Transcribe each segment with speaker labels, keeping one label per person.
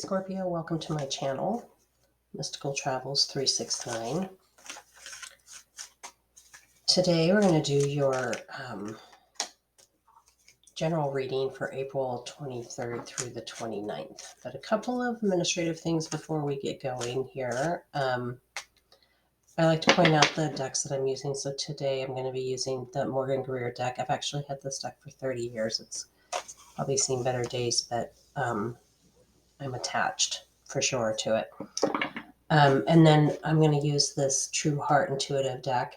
Speaker 1: Scorpio, welcome to my channel, Mystical Travels 369. Today we're going to do your general reading for April 23rd through the 29th. But a couple of administrative things before we get going here. I like to point out the decks that I'm using. So today I'm going to be using the Morgan Greer deck. I've actually had this deck for 30 years. It's probably seen better days, but I'm attached for sure to it. And then I'm going to use this True Heart Intuitive deck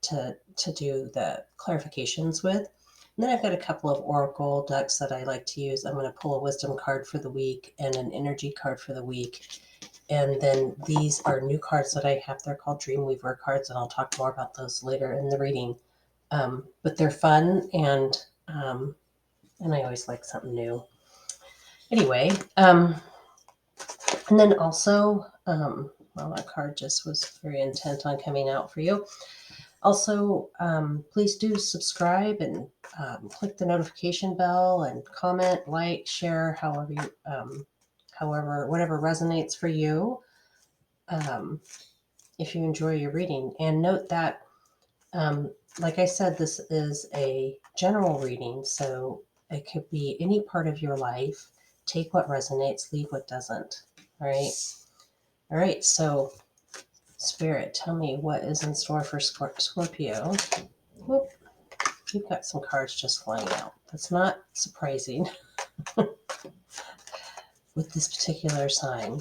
Speaker 1: to do the clarifications with. And then I've got a couple of Oracle decks that I like to use. I'm going to pull a Wisdom card for the week and an Energy card for the week. And then these are new cards that I have. They're called Dreamweaver cards, and I'll talk more about those later in the reading. But they're fun, and I always like something new. Anyway, and then also, well, that card just was very intent on coming out for you. Also, please do subscribe and click the notification bell and comment, like, share, however you, whatever resonates for you. If you enjoy your reading, and note that, like I said, this is a general reading, so it could be any part of your life. Take what resonates, leave what doesn't. All right. So, Spirit, tell me what is in store for Scorpio. Whoop. You've got some cards just flying out. That's not surprising with this particular sign.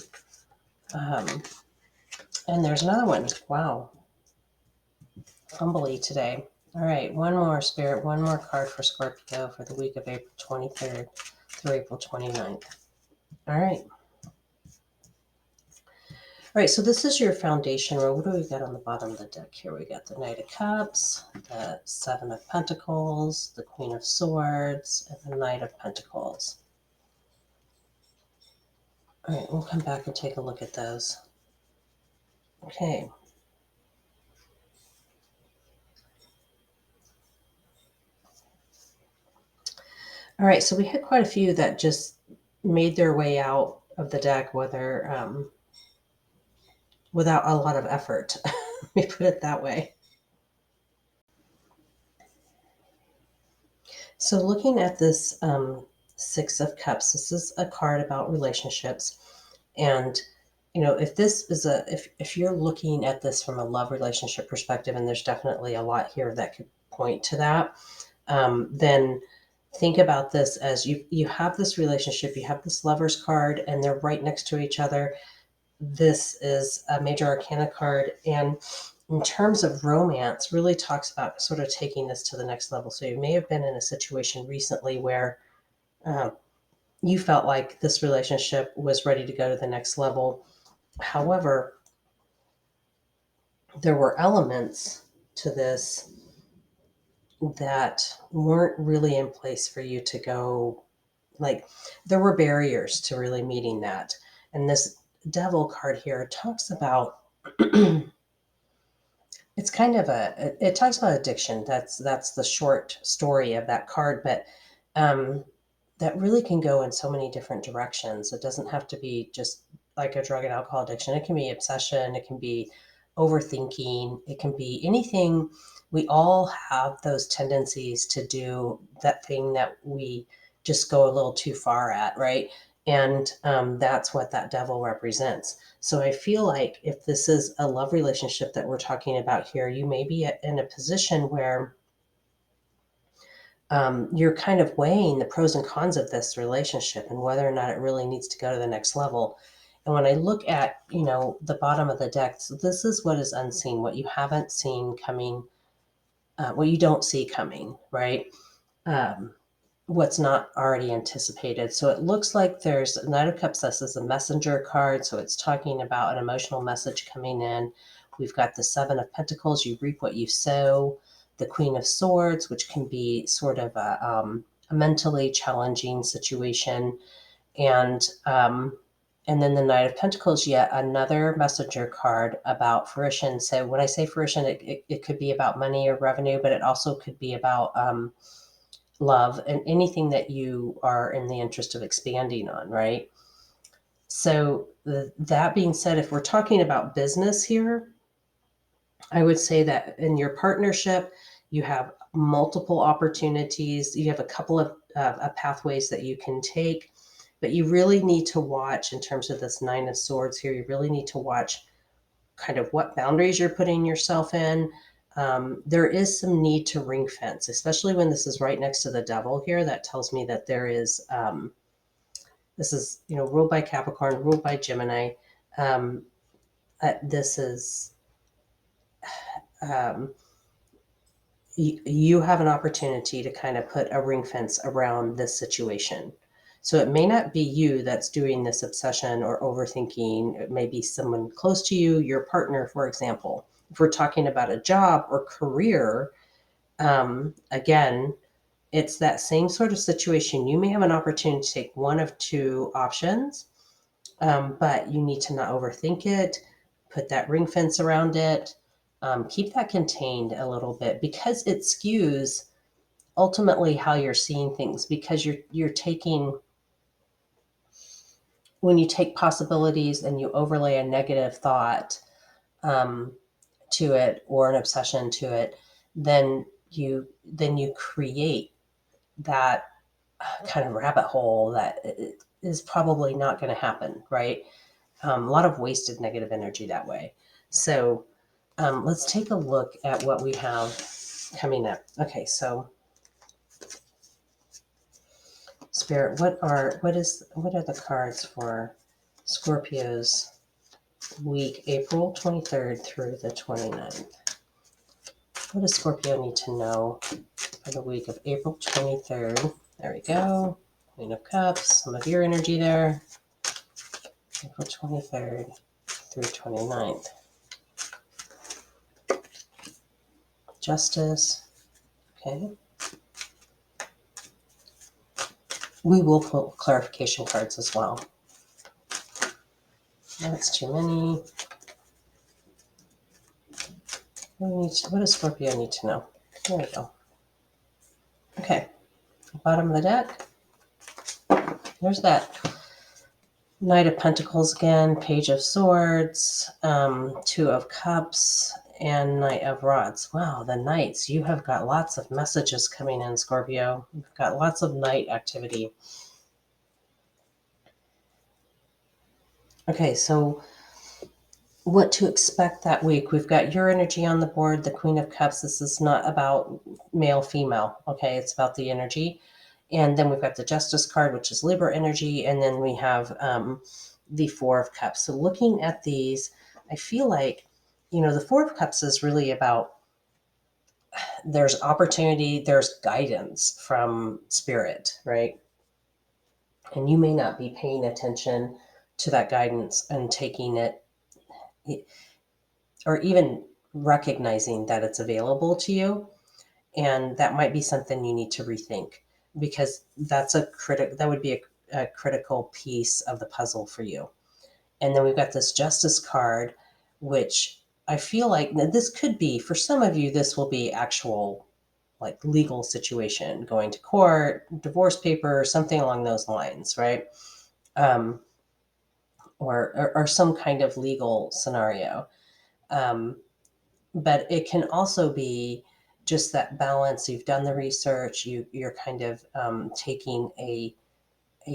Speaker 1: And there's another one. Wow. Fumbly today. All right, one more, Spirit. One more card for Scorpio for the week of April 23rd through April 29th. All right. All right, so this is your foundation row. What do we got on the bottom of the deck here? We got the Knight of Cups, the Seven of Pentacles, the Queen of Swords, and the Knight of Pentacles. All right, we'll come back and take a look at those. Okay. All right, so we had quite a few that just made their way out of the deck, whether without a lot of effort. Let me put it that way. So looking at this Six of Cups, this is a card about relationships. And, you know, if this is if you're looking at this from a love relationship perspective, and there's definitely a lot here that could point to that, then think about this as you have this relationship, you have this Lover's card, and they're right next to each other. This is a major arcana card, and in terms of romance, really talks about sort of taking this to the next level. So you may have been in a situation recently where you felt like this relationship was ready to go to the next level. However, there were elements to this that weren't really in place for you to go. Like, there were barriers to really meeting that. And this Devil card here talks about it's kind of it talks about addiction. That's the short story of that card, but that really can go in so many different directions. It doesn't have to be just like a drug and alcohol addiction. It can be obsession, it can be overthinking, it can be anything. We all have those tendencies to do that thing that we just go a little too far at, right? And that's what that devil represents. So I feel like if this is a love relationship that we're talking about here, you may be in a position where you're kind of weighing the pros and cons of this relationship and whether or not it really needs to go to the next level. And when I look at, you know, the bottom of the deck, so this is what is unseen, what you haven't seen coming, what you don't see coming, right? What's not already anticipated. So it looks like there's a Knight of Cups. This is a messenger card, so it's talking about an emotional message coming in. We've got the Seven of Pentacles. You reap what you sow. The Queen of Swords, which can be sort of a mentally challenging situation, and then the Knight of Pentacles, yet another messenger card about fruition. So when I say fruition, it could be about money or revenue, but it also could be about love and anything that you are in the interest of expanding on, right? So that being said, if we're talking about business here, I would say that in your partnership, you have multiple opportunities. You have a couple of pathways that you can take, but you really need to watch in terms of this Nine of Swords here. You really need to watch kind of what boundaries you're putting yourself in. There is some need to ring fence, especially when this is right next to the devil here. That tells me that there is, this is, ruled by Capricorn, ruled by Gemini. Um, this is, um, you have an opportunity to kind of put a ring fence around this situation. So it may not be you that's doing this obsession or overthinking. It may be someone close to you, your partner, for example. If we're talking about a job or career, again, it's that same sort of situation. You may have an opportunity to take one of two options, but you need to not overthink it, put that ring fence around it, keep that contained a little bit because it skews ultimately how you're seeing things because you're taking when you take possibilities and you overlay a negative thought um, to it or an obsession to it, then you create that kind of rabbit hole that is probably not going to happen, right? A lot of wasted negative energy that way. So let's take a look at what we have coming up. Okay, so Spirit, what are the cards for Scorpio's week, April 23rd through the 29th? What does Scorpio need to know for the week of April 23rd? There we go. Queen of Cups, some of your energy there. April 23rd through 29th. Justice. Okay. We will pull clarification cards as well. That's too many. What does Scorpio need to know? There we go. Okay. Bottom of the deck. There's that Knight of Pentacles again, Page of Swords, Two of Cups, and Knight of Rods. Wow, the Knights. You have got lots of messages coming in, Scorpio. You've got lots of Knight activity. Okay, so what to expect that week? We've got your energy on the board, the Queen of Cups. This is not about male, female. Okay, it's about the energy. And then we've got the Justice card, which is Libra energy. And then we have the Four of Cups. So looking at these, I feel like, the Four of Cups is really about there's opportunity, there's guidance from spirit, right? And you may not be paying attention to that guidance and taking it or even recognizing that it's available to you. And that might be something you need to rethink because that would be a critical piece of the puzzle for you. And then we've got this Justice card, which I feel like this could be, for some of you, this will be actual like legal situation, going to court, divorce paper, something along those lines, right? Um, or some kind of legal scenario. But it can also be just that balance. You've done the research, you're kind of taking a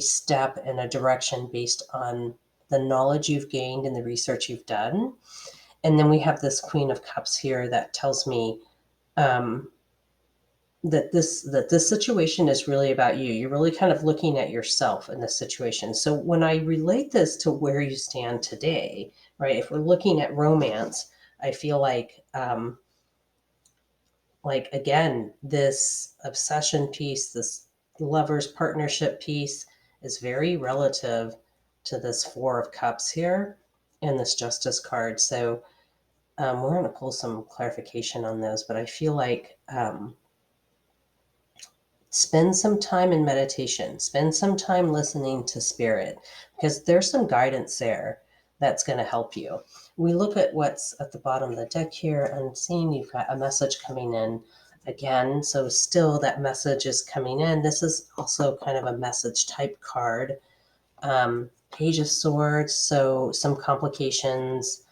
Speaker 1: step in a direction based on the knowledge you've gained and the research you've done. And then we have this Queen of Cups here that tells me um, that this situation is really about you. You're really kind of looking at yourself in this situation. So when I relate this to where you stand today, right? If we're looking at romance, I feel like again, this obsession piece, this lover's partnership piece is very relative to this Four of Cups here and this Justice card. So we're going to pull some clarification on those, but I feel like spend some time in meditation, spend some time listening to spirit, because there's some guidance there that's going to help you. We look at what's at the bottom of the deck here and seeing you've got a message coming in again. So still that message is coming in. This is also kind of a message type card. Page of Swords, so some complications.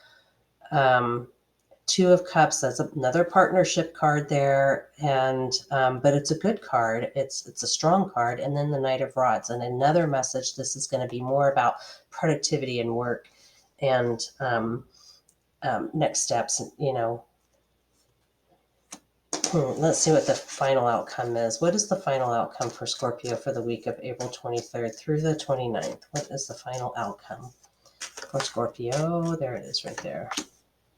Speaker 1: Two of Cups, that's another partnership card there, and but it's a good card. It's a strong card. And then the Knight of Rods, and another message. This is going to be more about productivity and work, and next steps. Let's see what the final outcome is. What is the final outcome for Scorpio for the week of April 23rd through the 29th? What is the final outcome for Scorpio? There it is right there.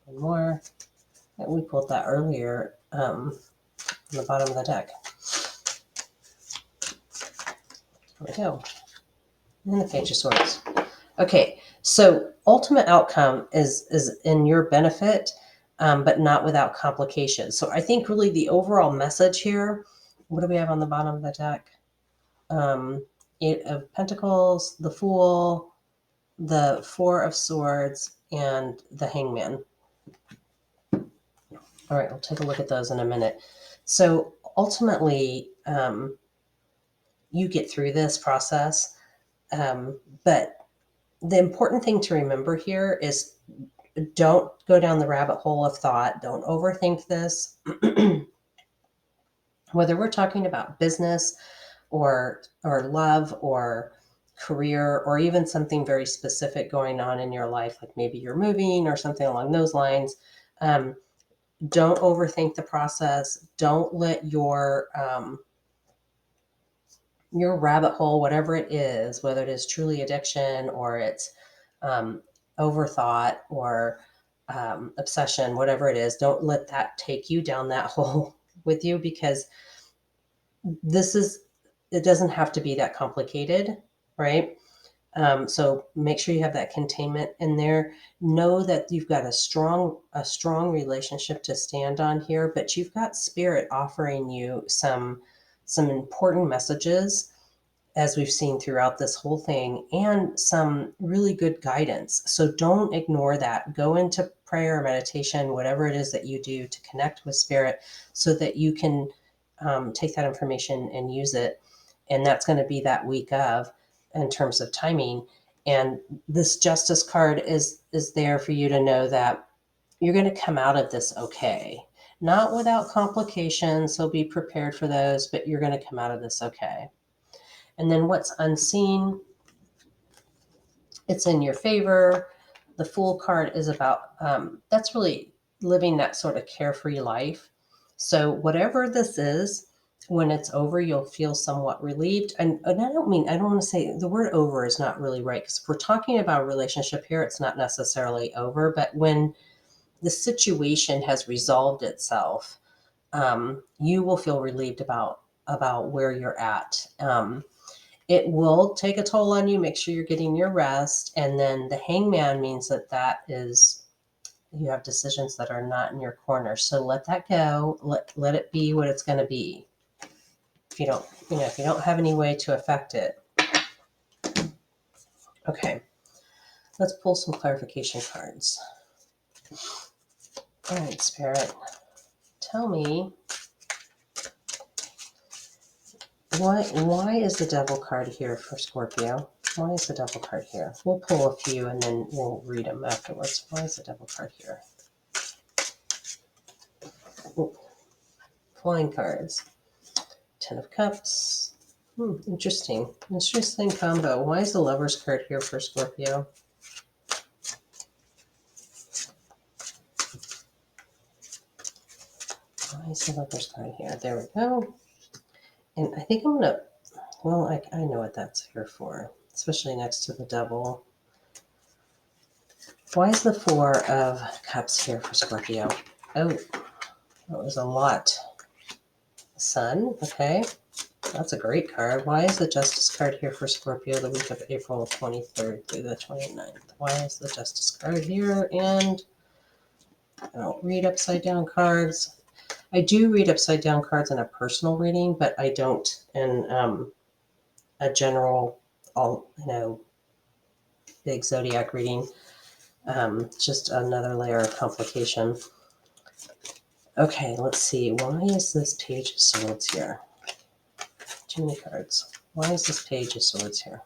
Speaker 1: One more. We pulled that earlier on the bottom of the deck. There we go. And the Page of Swords. Okay, so ultimate outcome is in your benefit, but not without complications. So I think really the overall message here, what do we have on the bottom of the deck? Eight of Pentacles, the Fool, the Four of Swords, and the Hangman. All right, we'll take a look at those in a minute. So ultimately, you get through this process, but the important thing to remember here is don't go down the rabbit hole of thought. Don't overthink this. Whether we're talking about business or love or career or even something very specific going on in your life, like maybe you're moving or something along those lines, don't overthink the process. Don't let your rabbit hole, whatever it is, whether it is truly addiction or it's overthought or obsession, whatever it is, don't let that take you down that hole with you, because it doesn't have to be that complicated, right? So make sure you have that containment in there. Know that you've got a strong relationship to stand on here, but you've got Spirit offering you some important messages, as we've seen throughout this whole thing, and some really good guidance. So don't ignore that. Go into prayer, meditation, whatever it is that you do to connect with Spirit, so that you can take that information and use it. And that's going to be that week of, in terms of timing. And this Justice card is there for you to know that you're going to come out of this okay. Not without complications, so be prepared for those, but you're going to come out of this okay. And then what's unseen, it's in your favor. The Fool card is about, that's really living that sort of carefree life. So whatever this is, when it's over, you'll feel somewhat relieved. And I don't want to say the word over is not really right, because if we're talking about a relationship here, it's not necessarily over. But when the situation has resolved itself, you will feel relieved about where you're at. It will take a toll on you. Make sure you're getting your rest. And then the Hangman means that is, you have decisions that are not in your corner. So let that go. Let it be what it's going to be. If you don't have any way to affect it. Okay. Let's pull some clarification cards. All right, Spirit. Tell me, why is the Devil card here for Scorpio? Why is the Devil card here? We'll pull a few and then we'll read them afterwards. Why is the Devil card here? Ooh. Flying cards. 10 of Cups. Interesting. Interesting combo. Why is the Lover's card here for Scorpio? Why is the Lover's card here? There we go. And I think I'm going to, well, I know what that's here for, especially next to the Devil. Why is the Four of Cups here for Scorpio? Oh, that was a lot. Sun, okay. That's a great card. Why is the Justice card here for Scorpio the week of April 23rd through the 29th? Why is the Justice card here? And I don't read upside down cards. I do read upside down cards in a personal reading, but I don't in a general, big zodiac reading. Just another layer of complication. Okay, let's see. Why is this Page of Swords here? Too many cards. Why is this Page of Swords here?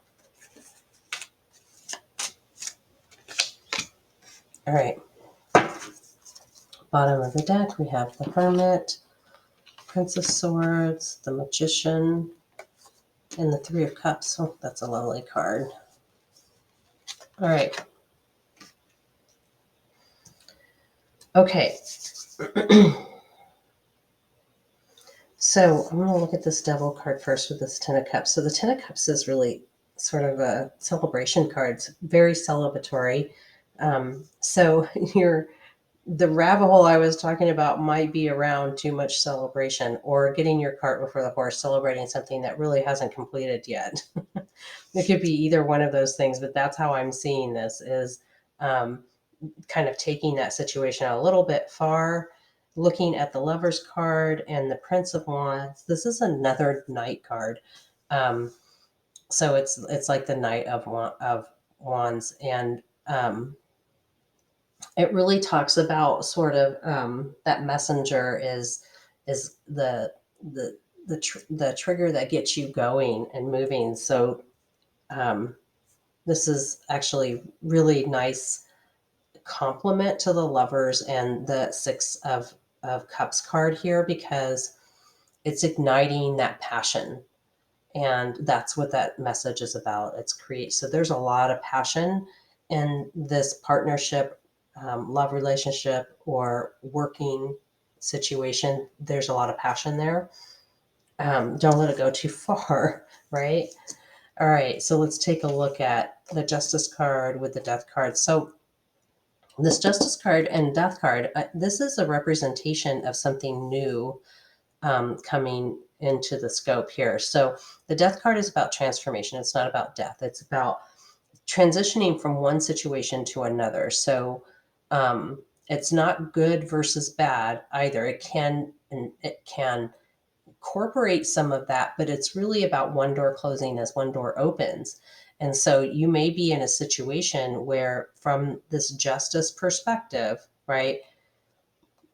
Speaker 1: All right. Bottom of the deck, we have the Hermit, Prince of Swords, the Magician, and the Three of Cups. Oh, that's a lovely card. All right. Okay. So I'm going to look at this Devil card first with this Ten of Cups. So the Ten of Cups is really sort of a celebration card. It's very celebratory. So the rabbit hole I was talking about might be around too much celebration or getting your cart before the horse, celebrating something that really hasn't completed yet. It could be either one of those things, but that's how I'm seeing this is um, kind of taking that situation a little bit far, looking at the Lover's card and the Prince of Wands. This is another Knight card. Um, so it's like the Knight of Wands, and it really talks about sort of that messenger is the trigger that gets you going and moving. So um, this is actually really nice complement to the Lovers and the Six of Cups card here, because it's igniting that passion, and that's what that message is about. It's create. So there's a lot of passion in this partnership, love relationship, or working situation. There's a lot of passion there. Don't let it go too far, right? All right, so let's take a look at the Justice card with the Death card. So this Justice card and Death card, this is a representation of something new coming into the scope here. So the Death card is about transformation. It's not about death. It's about transitioning from one situation to another. So it's not good versus bad either. It can incorporate some of that, but it's really about one door closing as one door opens. And so you may be in a situation where, from this justice perspective, right,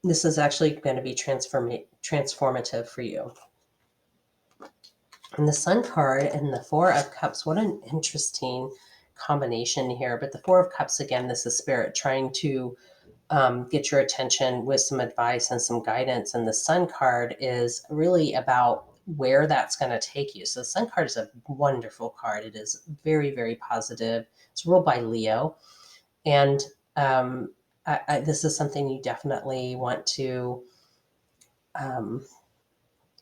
Speaker 1: this is actually going to be transformative for you. And the Sun card and the Four of Cups, what an interesting combination here. But the Four of Cups, again, this is Spirit trying to get your attention with some advice and some guidance. And the Sun card is really about where that's going to take you. So the Sun card is a wonderful card. It is very, very positive. It's ruled by Leo. And this is something you definitely um,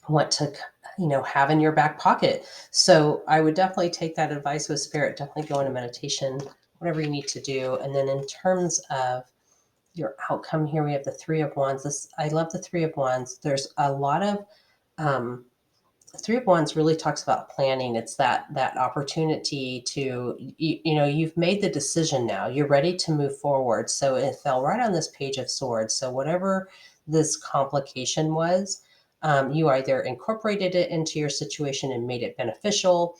Speaker 1: want to have in your back pocket. So I would definitely take that advice with Spirit. Definitely go into meditation, whatever you need to do. And then in terms of your outcome here, we have the Three of Wands. I love the Three of Wands. There's a lot of Three of Wands really talks about planning. It's that opportunity to you've made the decision now. You're ready to move forward. So it fell right on this Page of Swords. So whatever this complication was, you either incorporated it into your situation and made it beneficial,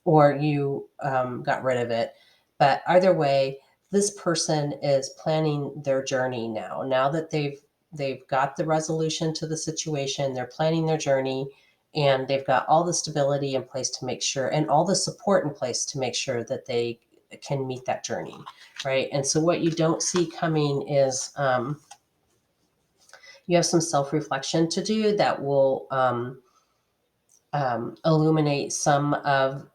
Speaker 1: or you got rid of it. But either way, this person is planning their journey now. Now that they've got the resolution to the situation, they're planning their journey, and they've got all the stability in place to make sure, and all the support in place to make sure that they can meet that journey, right? And so what you don't see coming is you have some self-reflection to do that will illuminate some of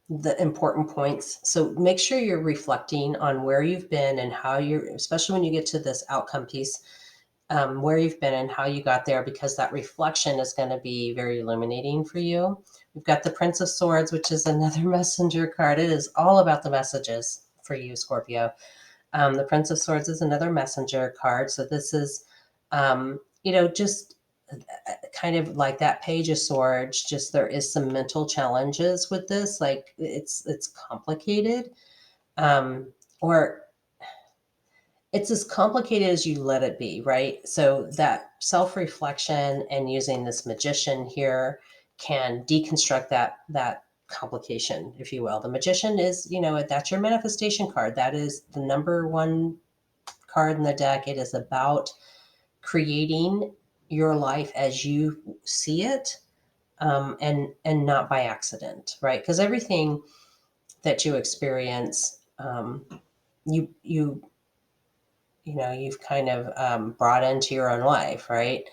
Speaker 1: the important points. So make sure you're reflecting on where you've been and how you're, especially when you get to this outcome piece, where you've been and how you got there, because that reflection is going to be very illuminating for you. We've got the Prince of Swords, which is another messenger card. It is all about the messages for you, Scorpio. The Prince of Swords is another messenger card. So this is, just kind of like that Page of Swords. Just there is some mental challenges with this. Like it's complicated, or it's as complicated as you let it be, right? So that self-reflection and using this Magician here can deconstruct that complication, if you will. The Magician is, that's your manifestation card. That is the number one card in the deck. It is about creating your life as you see it, and not by accident, right? Because everything that you experience you've kind of brought into your own life, right?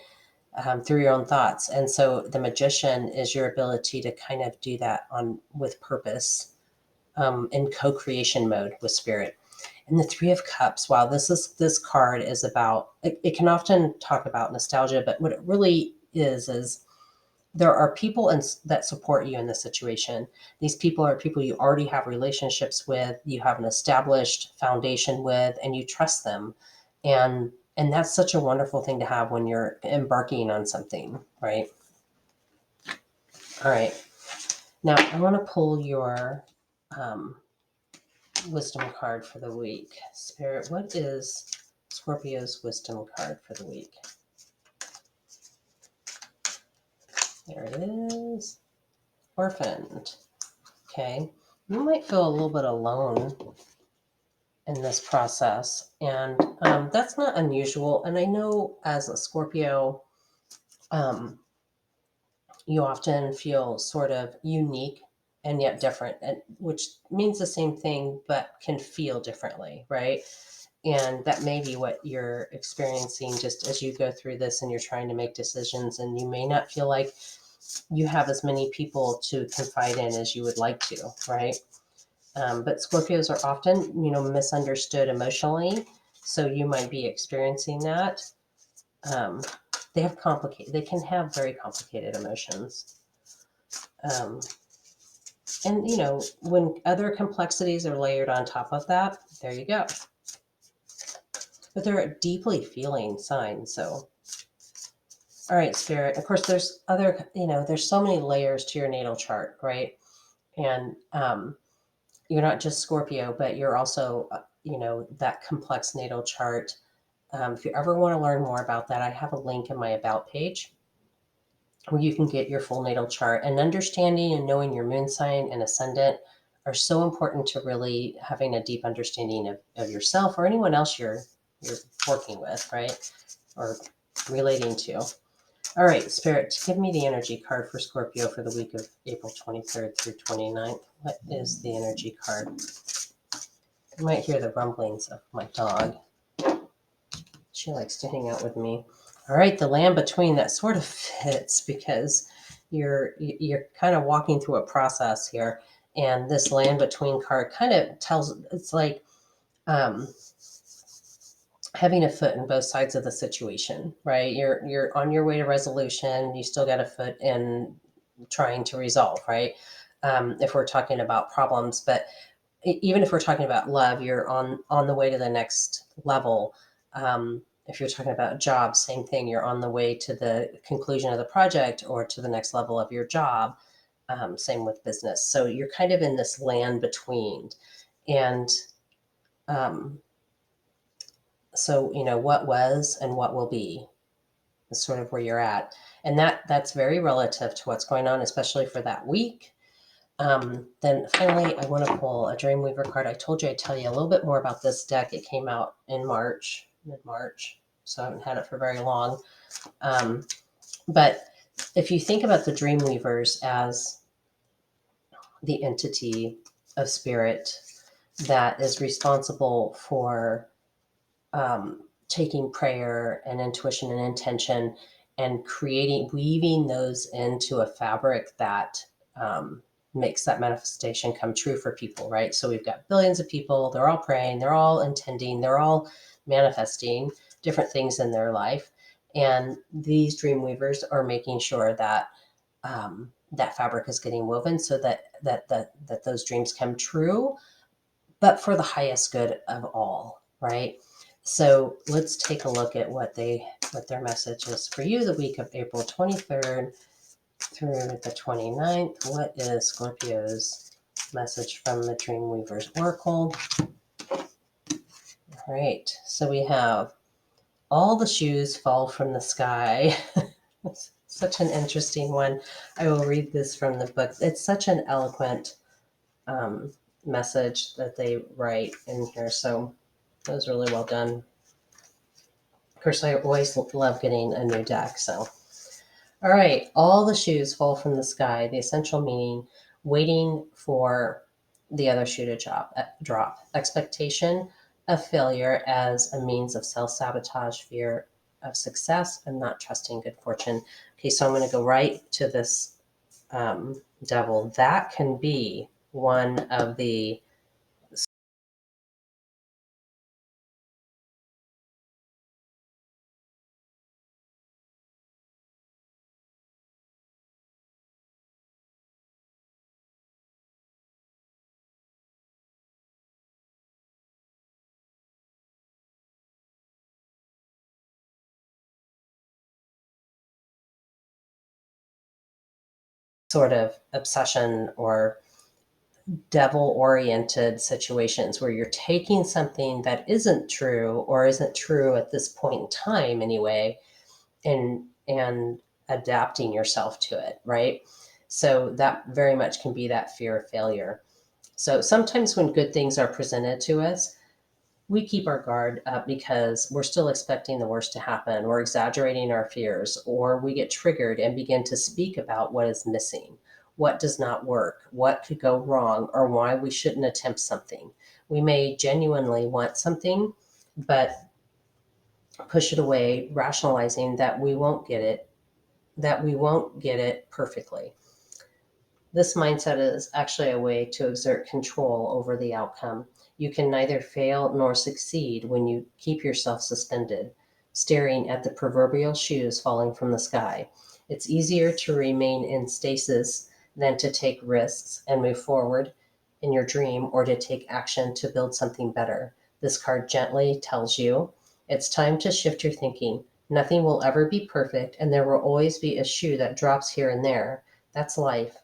Speaker 1: Through your own thoughts. And so the magician is your ability to kind of do that on with purpose, in co-creation mode with spirit. And the Three of Cups, wow, this card is about, it can often talk about nostalgia, but what it really is there are people that support you in this situation. These people are people you already have relationships with, you have an established foundation with, and you trust them. And that's such a wonderful thing to have when you're embarking on something, right? All right. Now I want to pull your um, wisdom card for the week. Spirit, what is Scorpio's wisdom card for the week? There it is. Orphaned. Okay. You might feel a little bit alone in this process, and that's not unusual. And I know as a Scorpio, um, you often feel sort of unique and yet different, and which means the same thing but can feel differently, right? And that may be what you're experiencing just as you go through this and you're trying to make decisions, and you may not feel like you have as many people to confide in as you would like to, right? But Scorpios are often, misunderstood emotionally. So you might be experiencing that. Um, they can have very complicated emotions. Um, and, when other complexities are layered on top of that, there you go. But they're a deeply feeling sign. So, all right, Spirit. Of course, there's so many layers to your natal chart, right? And you're not just Scorpio, but you're also, that complex natal chart. If you ever want to learn more about that, I have a link in my About page where you can get your full natal chart. And understanding and knowing your moon sign and ascendant are so important to really having a deep understanding of yourself or anyone else you're working with, right? Or relating to. All right, Spirit, give me the energy card for Scorpio for the week of April 23rd through 29th. What is the energy card? You might hear the rumblings of my dog. She likes to hang out with me. All right, the land between, that sort of fits because you're kind of walking through a process here, and this land between card kind of tells, it's like um, having a foot in both sides of the situation, right? You're on your way to resolution. You still got a foot in trying to resolve, right? If we're talking about problems, but even if we're talking about love, you're on the way to the next level. If you're talking about jobs, same thing. You're on the way to the conclusion of the project or to the next level of your job. Same with business. So you're kind of in this land between, and um, so what was and what will be is sort of where you're at, and that's very relative to what's going on, especially for that week. Then finally, I want to pull a Dreamweaver card. I told you I'd tell you a little bit more about this deck. It came out in March, mid-March, so I haven't had it for very long. But if you think about the Dreamweavers as the entity of spirit that is responsible for taking prayer and intuition and intention and weaving those into a fabric that makes that manifestation come true for people, right? So we've got billions of people, they're all praying, they're all intending, they're all manifesting different things in their life. And these dream weavers are making sure that that fabric is getting woven so that those dreams come true, but for the highest good of all, right? So let's take a look at what their message is for you the week of April 23rd through the 29th. What is Scorpio's message from the Dreamweavers Oracle? All right, so we have all the shoes fall from the sky. It's such an interesting one. I will read this from the book. It's such an eloquent message that they write in here. So that was really well done. Of course, I always love getting a new deck. So, all right, all the shoes fall from the sky. The essential meaning: waiting for the other shoe to drop. Expectation, of failure as a means of self-sabotage, fear of success, and not trusting good fortune. Okay, so I'm going to go right to this devil. That can be one of the sort of obsession or devil oriented situations where you're taking something that isn't true or isn't true at this point in time anyway, and adapting yourself to it, right? So that very much can be that fear of failure. So sometimes when good things are presented to us, we keep our guard up because we're still expecting the worst to happen. We're exaggerating our fears, or we get triggered and begin to speak about what is missing, what does not work, what could go wrong, or why we shouldn't attempt something. We may genuinely want something, but push it away, rationalizing that we won't get it perfectly. This mindset is actually a way to exert control over the outcome. You can neither fail nor succeed when you keep yourself suspended, staring at the proverbial shoes falling from the sky. It's easier to remain in stasis than to take risks and move forward in your dream or to take action to build something better. This card gently tells you it's time to shift your thinking. Nothing will ever be perfect, and there will always be a shoe that drops here and there. That's life.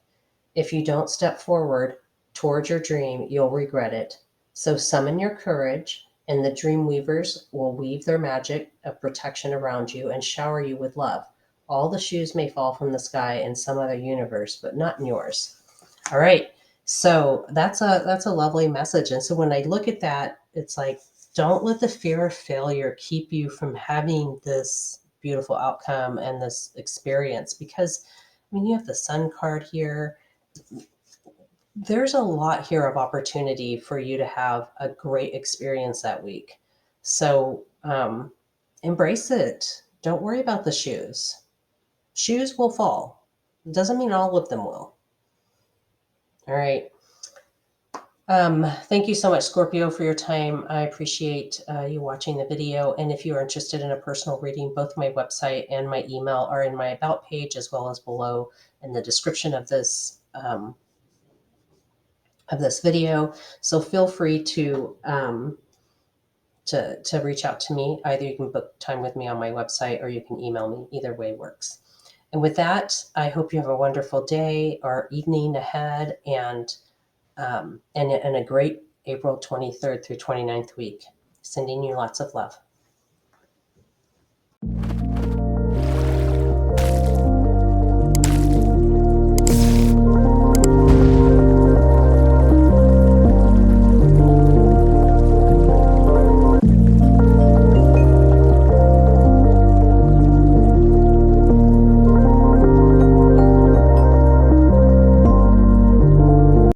Speaker 1: If you don't step forward toward your dream, you'll regret it. So summon your courage, and the dream weavers will weave their magic of protection around you and shower you with love. All the shoes may fall from the sky in some other universe, but not in yours. All right. So that's a lovely message. And so when I look at that, it's like, don't let the fear of failure keep you from having this beautiful outcome and this experience, because I mean, you have the sun card here. There's a lot here of opportunity for you to have a great experience that week. So embrace it. Don't worry about the shoes. Shoes will fall. Doesn't mean all of them will. All right. Thank you so much, Scorpio, for your time. I appreciate you watching the video. And if you are interested in a personal reading, both my website and my email are in my About page, as well as below in the description of this video. So feel free to reach out to me. Either you can book time with me on my website or you can email me. Either way works. And with that, I hope you have a wonderful day or evening ahead, and a great April 23rd through 29th week. Sending you lots of love.